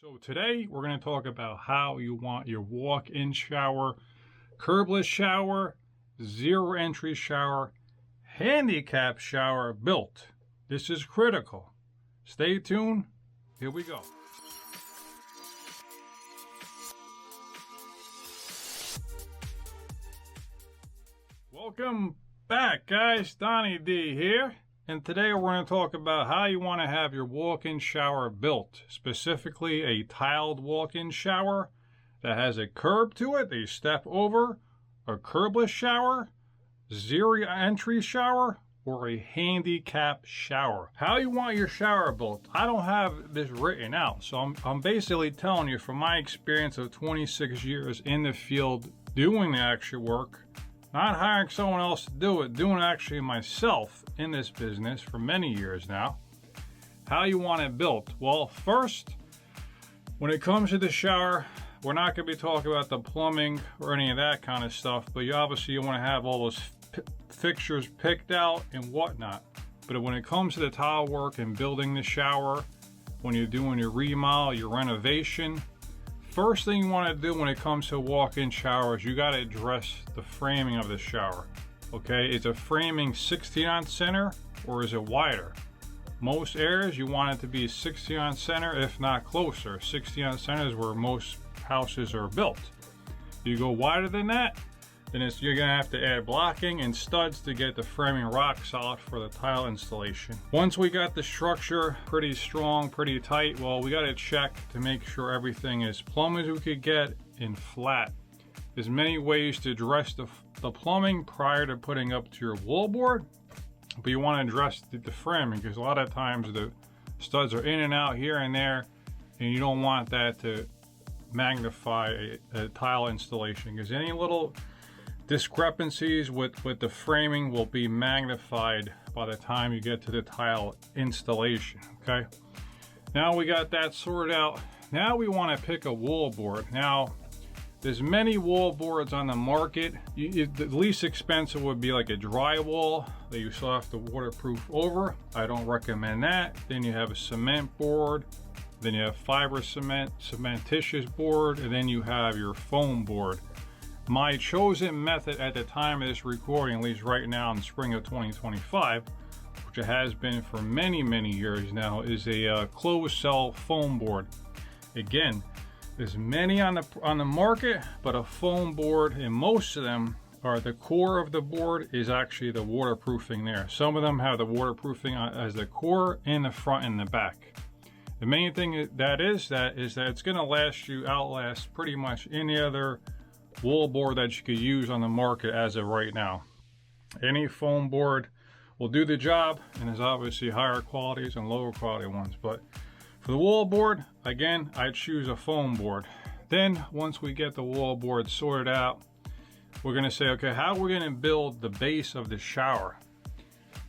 So today we're going to talk about how you want your walk-in shower, curbless shower, zero entry shower, handicap shower built. This is critical. Stay tuned. Here we go. Welcome back, guys. Donnie D here. And today we're going to talk about how you want to have your walk-in shower built. Specifically, a tiled walk-in shower that has a curb to it that you step over, a curbless shower, zero entry shower, or a handicap shower. How you want your shower built? I don't have this written out, so I'm basically telling you from my experience of 26 years in the field doing the actual work, not hiring someone else to do it, doing it actually myself in this business for many years now. How you want it built? Well, first, when it comes to the shower, we're not going to be talking about the plumbing or any of that kind of stuff, but you want to have all those fixtures picked out and whatnot. But when it comes to the tile work and building the shower, when you're doing your remodel, your renovation, first thing you want to do when it comes to walk-in showers, you got to address the framing of the shower. Okay, is the framing 16 on center or is it wider? Most areas you want it to be 16 on center, if not closer. 16 on center is where most houses are built. If you go wider than that, then you're gonna have to add blocking and studs to get the framing rock solid for the tile installation. Once we got the structure pretty strong, pretty tight, well, we gotta check to make sure everything is plumb as we could get and flat. There's many ways to address the plumbing prior to putting up to your wallboard, but you want to address the framing because a lot of times the studs are in and out here and there, and you don't want that to magnify a tile installation because any little discrepancies with the framing will be magnified by the time you get to the tile installation. Okay, now we got that sorted out. Now we want to pick a wallboard. Now there's many wall boards on the market. The least expensive would be like a drywall that you still have to waterproof over. I don't recommend that. Then you have a cement board, then you have fiber cement, cementitious board, and then you have your foam board. My chosen method at the time of this recording, at least right now in spring of 2025, which it has been for many years now, is a closed cell foam board. Again, there's many on the market, but a foam board, and most of them are the core of the board is actually the waterproofing there. Some of them have the waterproofing as the core in the front and the back. The main thing that is that it's going to outlast pretty much any other wall board that you could use on the market as of right now. Any foam board will do the job, and there's obviously higher qualities and lower quality ones, but for the wall board, again, I choose a foam board. Then once we get the wall board sorted out, we're going to say, okay, how are we going to build the base of the shower?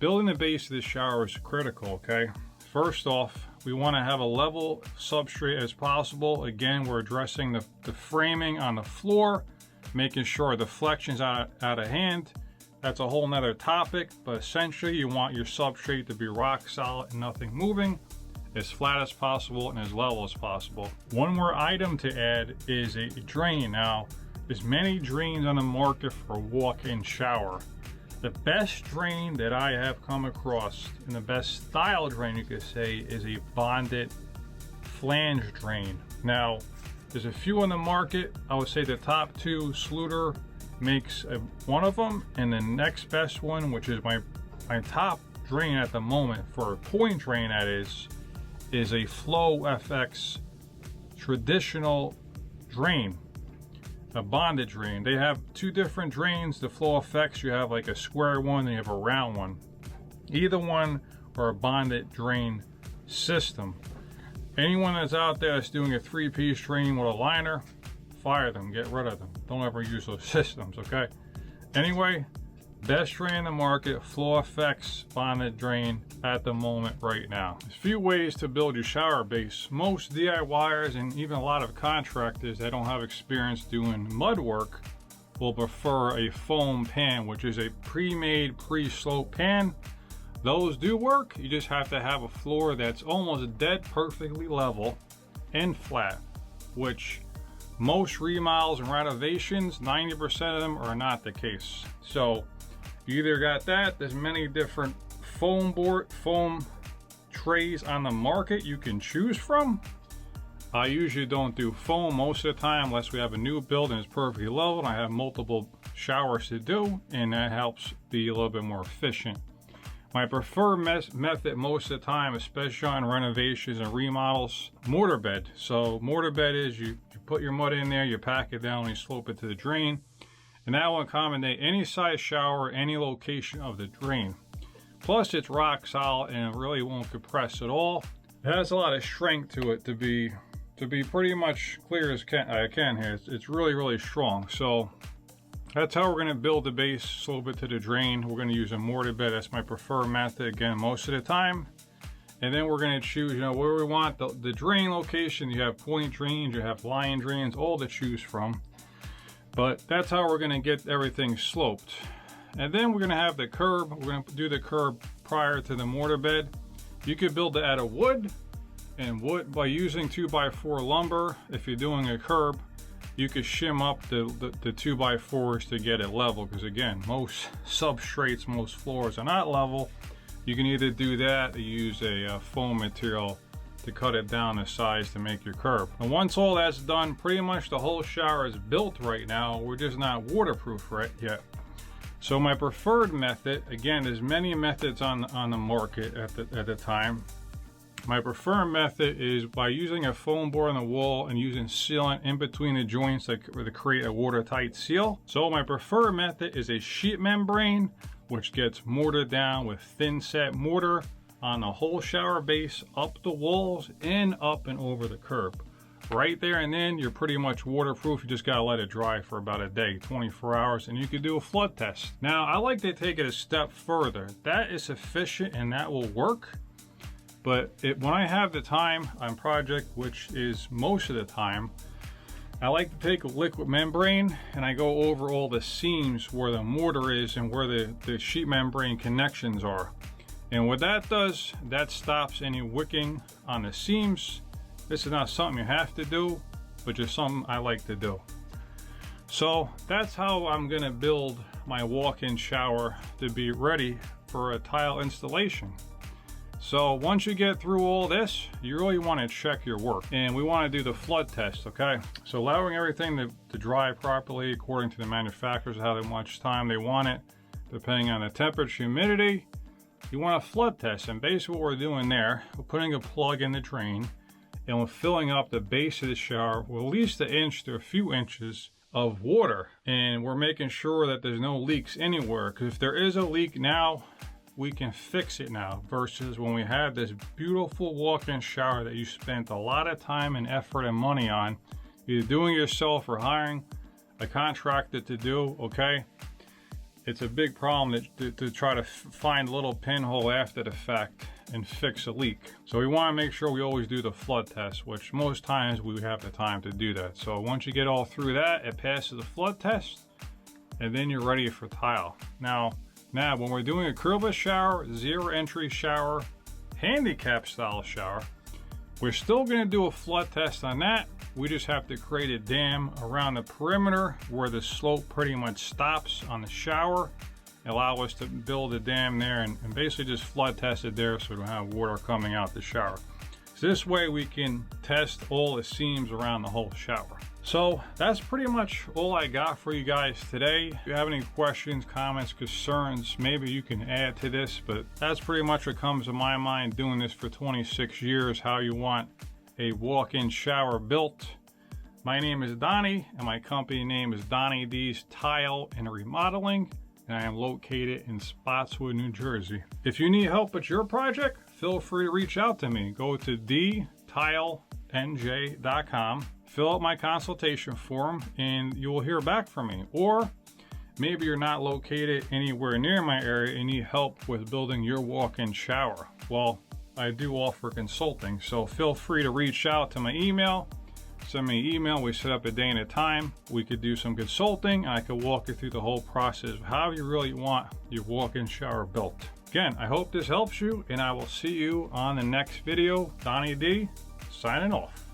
Building the base of the shower is critical, okay? First off, we want to have a level substrate as possible. Again, we're addressing the framing on the floor, making sure the flexion's out of hand. That's a whole nother topic, but essentially you want your substrate to be rock solid and nothing moving, as flat as possible and as level as possible. One more item to add is a drain. Now, there's many drains on the market for a walk-in shower. The best drain that I have come across, and the best style drain you could say, is a bonded flange drain. Now, there's a few on the market. I would say the top two, Sluter makes one of them, and the next best one, which is my top drain at the moment for a point drain, that is a Flow FX traditional drain, a bonded drain. They have two different drains. The Flow FX, you have like a square one and you have a round one. Either one or a bonded drain system. Anyone that's out there that's doing a three-piece drain with a liner, fire them, get rid of them. Don't ever use those systems, okay? Anyway, best drain in the market, Flow FX bonded drain at the moment right now. There's a few ways to build your shower base. Most DIYers and even a lot of contractors that don't have experience doing mud work will prefer a foam pan, which is a pre-made, pre-slope pan. Those do work. You just have to have a floor that's almost dead perfectly level and flat, which most remodels and renovations, 90% of them are not the case. So you either got that, there's many different foam trays on the market you can choose from. I usually don't do foam most of the time unless we have a new build and it's perfectly level and I have multiple showers to do, and that helps be a little bit more efficient. My preferred method most of the time, especially on renovations and remodels, mortar bed. So mortar bed is you put your mud in there, you pack it down, and you slope it to the drain, and that will accommodate any size shower, any location of the drain. Plus it's rock solid and it really won't compress at all. It has a lot of strength to it to be pretty much clear as I can here. It's really, really strong. So that's how we're going to build the base, slope it to the drain. We're going to use a mortar bed. That's my preferred method, again, most of the time. And then we're going to choose, where we want the drain location. You have point drains, you have line drains, all to choose from. But that's how we're going to get everything sloped. And then we're going to have the curb. We're going to do the curb prior to the mortar bed. You could build it out of wood. And wood, by using 2x4 lumber, if you're doing a curb, you could shim up the 2x4s to get it level. Because again, most substrates, most floors are not level. You can either do that or use a foam material to cut it down to size to make your curb. And once all that's done, pretty much the whole shower is built right now. We're just not waterproof yet. So my preferred method, again, there's many methods on the market at the time. My preferred method is by using a foam board on the wall and using sealant in between the joints to create a watertight seal. So my preferred method is a sheet membrane, which gets mortared down with thin set mortar on the whole shower base, up the walls, and up and over the curb. Right there and then, you're pretty much waterproof. You just gotta let it dry for about a day, 24 hours, and you can do a flood test. Now, I like to take it a step further. That is sufficient and that will work. But when I have the time on project, which is most of the time, I like to take a liquid membrane and I go over all the seams where the mortar is and where the sheet membrane connections are. And what that does, that stops any wicking on the seams. This is not something you have to do, but just something I like to do. So that's how I'm gonna build my walk-in shower to be ready for a tile installation. So once you get through all this, you really want to check your work, and we want to do the flood test, okay? So allowing everything to dry properly according to the manufacturers, how much time they want it, depending on the temperature, humidity. You want a flood test, and basically what we're doing there, we're putting a plug in the drain, and we're filling up the base of the shower with at least an inch to a few inches of water, and we're making sure that there's no leaks anywhere, because if there is a leak now, we can fix it now, versus when we had this beautiful walk-in shower that you spent a lot of time and effort and money on, either doing yourself or hiring a contractor to do, okay? It's a big problem to try to find a little pinhole after the fact and fix a leak. So we want to make sure we always do the flood test, which most times we have the time to do that. So once you get all through that, it passes the flood test, and then you're ready for tile. Now, when we're doing a curbless shower, zero entry shower, handicap style shower, we're still going to do a flood test on that. We just have to create a dam around the perimeter where the slope pretty much stops on the shower. Allow us to build a dam there and basically just flood test it there so we don't have water coming out the shower. So this way we can test all the seams around the whole shower. So that's pretty much all I got for you guys today. If you have any questions, comments, concerns, maybe you can add to this, but that's pretty much what comes to my mind doing this for 26 years, how you want a walk-in shower built. My name is Donnie, and my company name is Donnie D's Tile and Remodeling, and I am located in Spotswood, New Jersey. If you need help with your project, feel free to reach out to me. Go to dtilenj.com. Fill out my consultation form and you will hear back from me. Or maybe you're not located anywhere near my area and need help with building your walk-in shower. Well, I do offer consulting, so feel free to reach out to my email. Send me an email, we set up a day and a time. We could do some consulting. I could walk you through the whole process of how you really want your walk-in shower built. Again, I hope this helps you, and I will see you on the next video. Donnie D, signing off.